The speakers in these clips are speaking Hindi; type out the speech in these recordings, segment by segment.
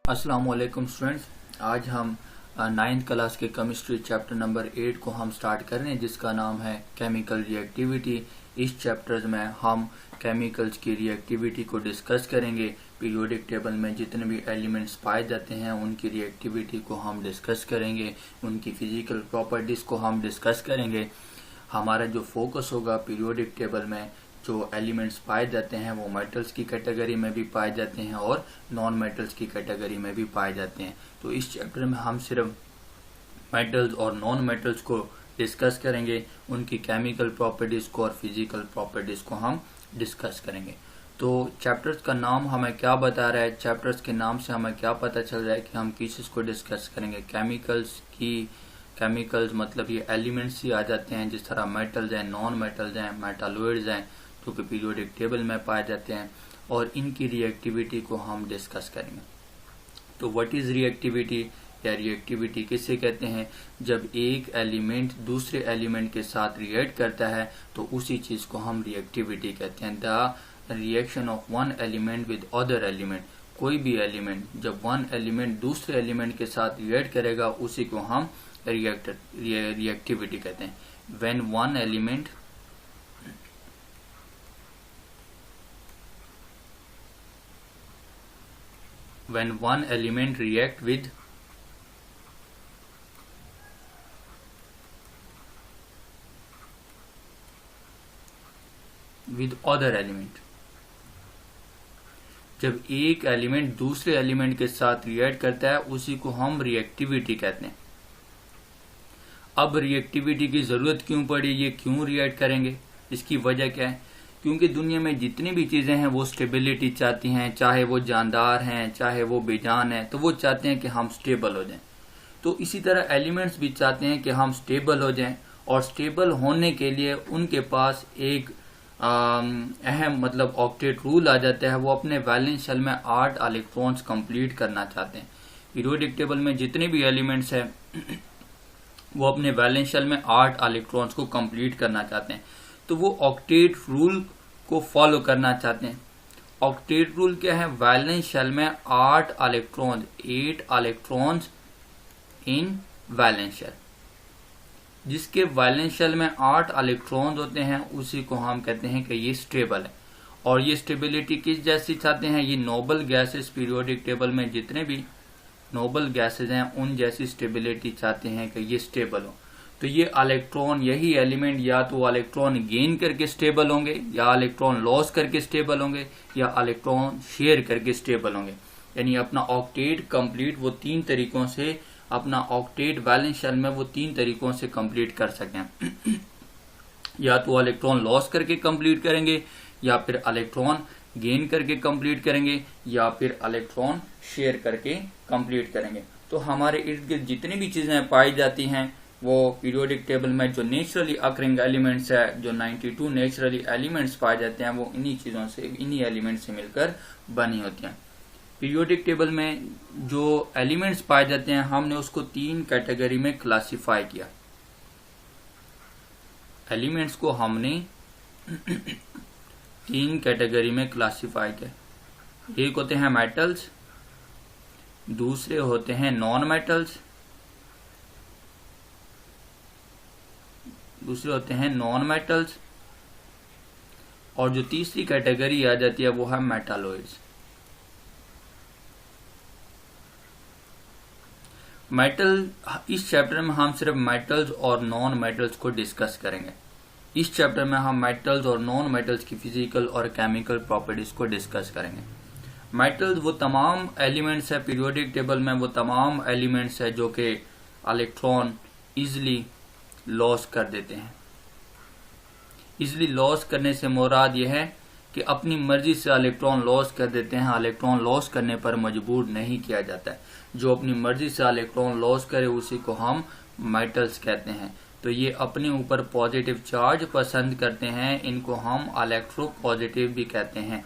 अस्सलामुअलैकुम स्टूडेंट्स, आज हम 9th क्लास के केमिस्ट्री चैप्टर नंबर 8 को हम स्टार्ट कर रहे हैं, जिसका नाम है केमिकल रिएक्टिविटी। इस चैप्टर में हम केमिकल्स की रिएक्टिविटी को डिस्कस करेंगे। पीरियोडिक टेबल में जितने भी एलिमेंट्स पाए जाते हैं उनकी रिएक्टिविटी को हम डिस्कस करेंगे, उनकी फिजिकल प्रॉपर्टीज को हम डिस्कस करेंगे। हमारा जो फोकस होगा पीरियोडिक टेबल में जो एलिमेंट्स पाए जाते हैं वो मेटल्स की कैटेगरी में भी पाए जाते हैं और नॉन मेटल्स की कैटेगरी में भी पाए जाते हैं। तो इस चैप्टर में हम सिर्फ मेटल्स और नॉन मेटल्स को डिस्कस करेंगे, उनकी केमिकल प्रॉपर्टीज को और फिजिकल प्रॉपर्टीज को हम डिस्कस करेंगे। तो चैप्टर्स का नाम हमें क्या बता रहा है, चैप्टर्स के नाम से हमें क्या पता चल रहा है कि हम किस चीज़ को डिस्कस करेंगे। केमिकल्स मतलब ये एलिमेंट्स ही आ जाते हैं, जिस तरह मेटल्स हैं, नॉन मेटल्स हैं, मेटालॉइड्स हैं, जो कि पीरियोडिक टेबल में पाए जाते हैं, और इनकी रिएक्टिविटी को हम डिस्कस करेंगे। तो व्हाट इज रिएक्टिविटी या रिएक्टिविटी किसे कहते हैं? जब एक एलिमेंट दूसरे एलिमेंट के साथ रिएक्ट करता है तो उसी चीज को हम रिएक्टिविटी कहते हैं। The reaction of one element with other element, कोई भी एलिमेंट जब वन एलिमेंट दूसरे एलिमेंट के साथ रिएक्ट करेगा उसी को हम रिएक्टिविटी कहते हैं। When one element react with other element, जब एक एलिमेंट दूसरे एलिमेंट के साथ रिएक्ट करता है उसी को हम रिएक्टिविटी कहते हैं। अब रिएक्टिविटी की जरूरत क्यों पड़ी, ये क्यों रिएक्ट करेंगे, इसकी वजह क्या है? क्योंकि दुनिया में जितनी भी चीजें हैं वो स्टेबिलिटी चाहती हैं, चाहे वो जानदार हैं चाहे वो बेजान हैं, तो वो चाहते हैं कि हम स्टेबल हो जाएं। तो इसी तरह एलिमेंट्स भी चाहते हैं कि हम स्टेबल हो जाएं, और स्टेबल होने के लिए उनके पास एक अहम मतलब ऑक्टेट रूल आ जाता है। वो अपने वैलेंस शेल में 8 इलेक्ट्रॉन्स कंप्लीट करना चाहते हैं। पीरियोडिक टेबल में जितने भी एलिमेंट्स हैं वो अपने वैलेंस शेल में 8 इलेक्ट्रॉन्स को कंप्लीट करना चाहते हैं, तो वो ऑक्टेट रूल को फॉलो करना चाहते हैं। ऑक्टेट रूल क्या है? वैलेंस शेल में 8 इलेक्ट्रॉन्स इन वैलेंस शेल, जिसके वैलेंस शेल में 8 इलेक्ट्रॉन्स होते हैं उसी को हम कहते हैं कि ये स्टेबल है। और ये स्टेबिलिटी किस जैसी चाहते हैं? ये नोबल गैसेस, पीरियोडिक टेबल में जितने भी नोबल गैसेस हैं उन जैसी स्टेबिलिटी चाहते हैं कि ये स्टेबल हो। तो ये इलेक्ट्रॉन, यही एलिमेंट या तो इलेक्ट्रॉन गेन करके स्टेबल होंगे, या इलेक्ट्रॉन लॉस करके स्टेबल होंगे, या इलेक्ट्रॉन शेयर करके स्टेबल होंगे। यानी अपना ऑक्टेट कंप्लीट वो 3 तरीकों से, अपना ऑक्टेट वैलेंस शेल में वो 3 तरीकों से कंप्लीट कर सकें। या तो इलेक्ट्रॉन लॉस करके कंप्लीट करेंगे, या फिर इलेक्ट्रॉन गेन करके कंप्लीट करेंगे, या फिर इलेक्ट्रॉन शेयर करके कंप्लीट करेंगे। तो हमारे इर्द गिर्द जितनी भी चीजें पाई जाती हैं वो पीरियोडिक टेबल में जो नेचुरली अकरिंग एलिमेंट्स है, जो 92 नेचुरली एलिमेंट्स पाए जाते हैं, वो इन्हीं चीजों से, इन्हीं एलिमेंट्स से मिलकर बनी होती हैं। पीरियोडिक टेबल में जो एलिमेंट्स पाए जाते हैं हमने उसको 3 कैटेगरी में क्लासिफाई किया। एलिमेंट्स को हमने 3 कैटेगरी में क्लासिफाई किया। एक होते हैं मेटल्स, दूसरे होते हैं नॉन मेटल्स, और जो तीसरी कैटेगरी आ जाती है वो है मेटालॉइड्स। इस चैप्टर में हम सिर्फ मेटल्स और नॉन मेटल्स को डिस्कस करेंगे। इस चैप्टर में हम मेटल्स और नॉन मेटल्स की फिजिकल और केमिकल प्रॉपर्टीज को डिस्कस करेंगे। मेटल्स वो तमाम एलिमेंट्स है पीरियोडिक टेबल में, वो तमाम एलिमेंट्स है जो कि इलेक्ट्रॉन इजिली लॉस कर देते हैं। इजिली लॉस करने से मुराद यह है कि अपनी मर्जी से इलेक्ट्रॉन लॉस कर देते हैं, इलेक्ट्रॉन लॉस करने पर मजबूर नहीं किया जाता है। जो अपनी मर्जी से इलेक्ट्रॉन लॉस करे उसी को हम मेटल्स कहते हैं। तो ये अपने ऊपर पॉजिटिव चार्ज पसंद करते हैं, इनको हम इलेक्ट्रोपॉजिटिव भी कहते हैं।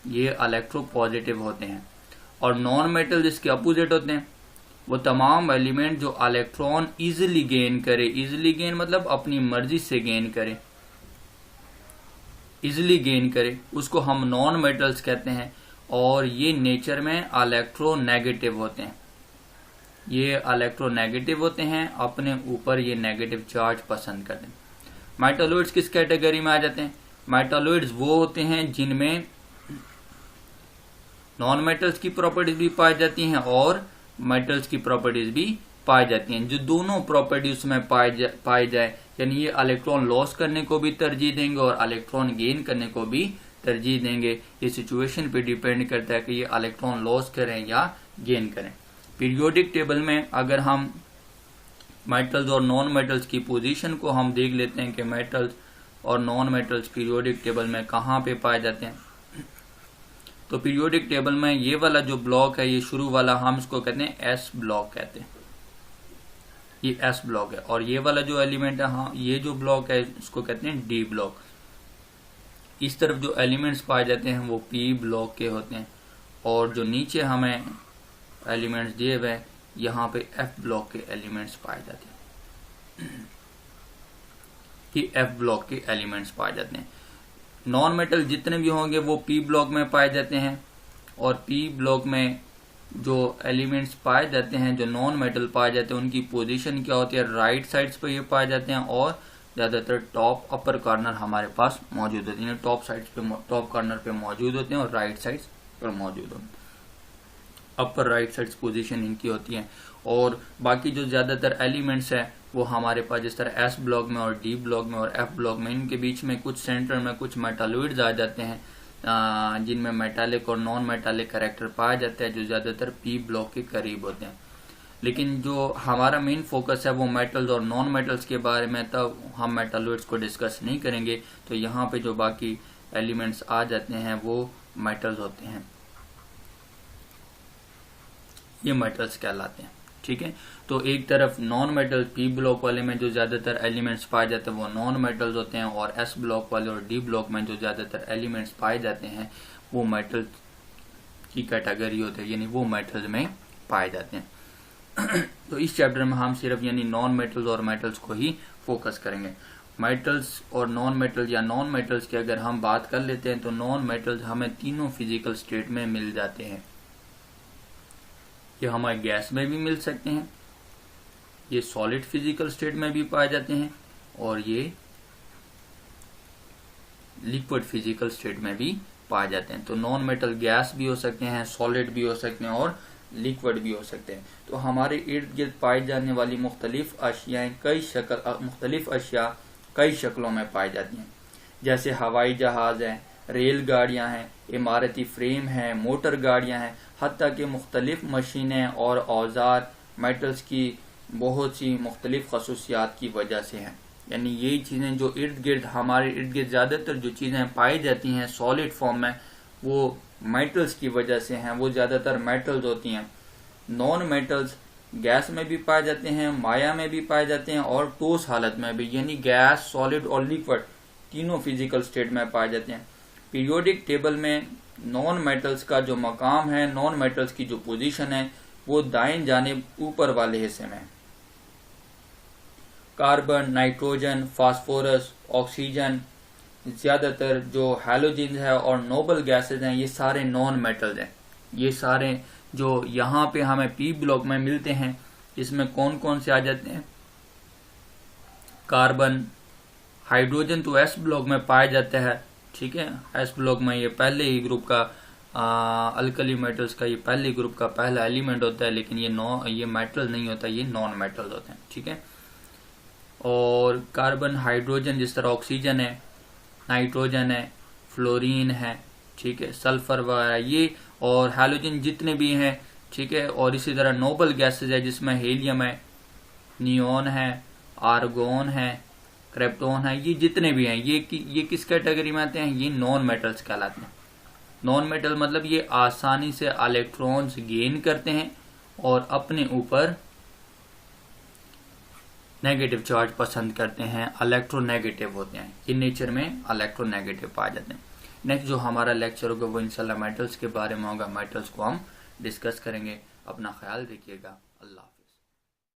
ये इलेक्ट्रोपॉजिटिव होते हैं। और नॉन मेटल जिसके अपोजिट होते हैं, वो तमाम एलिमेंट जो इलेक्ट्रॉन इजिली गेन करे, इजिली गेन मतलब अपनी मर्जी से गेन करे, इजिली गेन करे, उसको हम नॉन मेटल्स कहते हैं। और ये नेचर में इलेक्ट्रोनेगेटिव होते हैं, ये इलेक्ट्रोनेगेटिव होते हैं, अपने ऊपर ये नेगेटिव चार्ज पसंद करते हैं। मेटालॉइड्स किस कैटेगरी में आ जाते हैं? मेटालॉइड्स वो होते हैं जिनमें नॉन मेटल्स की प्रॉपर्टीज भी पाई जाती हैं और मेटल्स की प्रॉपर्टीज भी पाई जाती हैं। जो दोनों प्रॉपर्टीज में पाई जाए, यानी ये इलेक्ट्रॉन लॉस करने को भी तरजीह देंगे और इलेक्ट्रॉन गेन करने को भी तरजीह देंगे। ये सिचुएशन पे डिपेंड करता है कि ये इलेक्ट्रॉन लॉस करें या गेन करें। पीरियोडिक टेबल में अगर हम मेटल्स और नॉन मेटल्स की पोजीशन को हम देख लेते हैं कि मेटल्स और नॉन मेटल्स पीरियोडिक टेबल में कहाँ पे पाए जाते हैं, तो पीरियोडिक टेबल में ये वाला जो ब्लॉक है, ये शुरू वाला, हम इसको कहते हैं एस ब्लॉक कहते हैं, ये एस ब्लॉक है। और ये वाला जो एलिमेंट है, हाँ, ये जो ब्लॉक है इसको कहते हैं डी ब्लॉक। इस तरफ जो एलिमेंट्स पाए जाते हैं वो पी ब्लॉक के होते हैं, और जो नीचे हमें एलिमेंट्स दिए हुए यहाँ पे एफ ब्लॉक के एलिमेंट्स पाए जाते हैं, कि एफ ब्लॉक के एलिमेंट्स पाए जाते हैं। नॉन मेटल जितने भी होंगे वो पी ब्लॉक में पाए जाते हैं, और पी ब्लॉक में जो एलिमेंट्स पाए जाते हैं, जो नॉन मेटल पाए जाते हैं, उनकी पोजीशन क्या होती है, राइट साइड्स पे ये पाए जाते हैं, और ज्यादातर टॉप अपर कॉर्नर हमारे पास मौजूद होते हैं, टॉप साइड्स पे, टॉप कॉर्नर पे मौजूद होते हैं और राइट साइड्स पर मौजूद होते हैं। अपर राइट साइड्स पोजीशन इनकी होती है। और बाकी जो ज्यादातर एलिमेंट्स है वो हमारे पास जिस तरह एस ब्लॉक में और डी ब्लॉक में और एफ ब्लॉक में, इनके बीच में कुछ सेंटर में कुछ मेटालॉइड्स आ जाते हैं, जिनमें मेटालिक और नॉन मेटालिक कैरेक्टर पाया जाता है, जो ज्यादातर पी ब्लॉक के करीब होते हैं। लेकिन जो हमारा मेन फोकस है वो मेटल्स और नॉन मेटल्स के बारे में, तब हम मेटालॉइड्स को डिस्कस नहीं करेंगे। तो यहाँ पे जो बाकी एलिमेंट्स आ जाते हैं वो मेटल्स होते हैं, ये मेटल्स कहलाते हैं। ठीक है, तो एक तरफ नॉन मेटल पी ब्लॉक वाले में जो ज्यादातर एलिमेंट्स पाए जाते हैं वो नॉन मेटल्स होते हैं, और एस ब्लॉक वाले और डी ब्लॉक में जो ज्यादातर एलिमेंट्स पाए जाते हैं वो मेटल की कैटेगरी होते हैं, यानी वो मेटल्स में पाए जाते हैं। तो इस चैप्टर में हम सिर्फ यानी नॉन मेटल्स और मेटल्स को ही फोकस करेंगे। मेटल्स और नॉन मेटल या नॉन मेटल्स की अगर हम बात कर लेते हैं तो नॉन मेटल्स हमें तीनों फिजिकल स्टेट में मिल जाते हैं। ये हमारे गैस में भी मिल सकते हैं, ये सॉलिड फिजिकल स्टेट में भी पाए जाते हैं, और ये लिक्विड फिजिकल स्टेट में भी पाए जाते हैं। तो नॉन मेटल गैस भी हो सकते हैं, सॉलिड भी हो सकते हैं और लिक्विड भी हो सकते हैं। तो हमारे इर्द गिर्द पाई जाने वाली मुख्तलिफ अशिया कई शक्लों में पाई जाती हैं, जैसे हवाई जहाज है, रेलगाड़ियां हैं, इमारती फ्रेम है, मोटर गाड़ियां हैं, हत्ता कि मुख्तलिफ मशीनें और औजार मेटल्स की बहुत सी मुख्तलिफ खसूसियात की वजह से हैं। यानी यही चीज़ें जो इर्द गिर्द हमारे इर्द गिर्द ज़्यादातर जो चीज़ें पाई जाती हैं सॉलिड फॉर्म में, वो मेटल्स की वजह से हैं, वो ज़्यादातर मेटल्स होती हैं। नॉन मेटल्स गैस में भी पाए जाते हैं, माया में भी पाए जाते हैं और ठोस हालत में भी, यानी गैस, सॉलिड और लिक्विड तीनों फिजिकल स्टेट में पाए जाते हैं। पीरियोडिक टेबल में नॉन मेटल्स का जो मकाम है, नॉन मेटल्स की जो पोजीशन है, वो दाएं जानिब ऊपर वाले हिस्से में। कार्बन, नाइट्रोजन, फास्फोरस, ऑक्सीजन, ज्यादातर जो हैलोजन है और नोबल गैसेज हैं, ये सारे नॉन मेटल्स हैं। ये सारे जो यहाँ पे हमें पी ब्लॉक में मिलते हैं, इसमें कौन कौन से आ जाते हैं? कार्बन, हाइड्रोजन तो एस ब्लॉक में पाया जाता है, ठीक है, एस ब्लॉक में ये पहले ही ग्रुप का अल्कली मेटल्स का ये पहले ग्रुप का पहला एलिमेंट होता है, लेकिन ये मेटल नहीं होता, ये नॉन मेटल होते हैं। ठीक है, और कार्बन, हाइड्रोजन, जिस तरह ऑक्सीजन है, नाइट्रोजन है, फ्लोरीन है, ठीक है, सल्फर वगैरह ये, और हैलोजन जितने भी हैं, ठीक है, और इसी तरह नोबल गैसेज है जिसमें हीलियम है, नियोन है, आर्गोन है, क्रिप्टॉन है, ये जितने भी हैं ये किस कैटेगरी में आते हैं? ये नॉन मेटल्स कहलाते हैं। नॉन मेटल मतलब ये आसानी से इलेक्ट्रॉन्स गेन करते हैं और अपने ऊपर नेगेटिव चार्ज पसंद करते हैं, इलेक्ट्रोनेगेटिव होते हैं, ये नेचर में इलेक्ट्रोनेगेटिव पाए जाते हैं। नेक्स्ट जो हमारा लेक्चर होगा वो इंशाल्लाह मेटल्स के बारे में होगा, मेटल्स को हम डिस्कस करेंगे। अपना ख्याल रखिएगा। अल्लाह हाफिज़।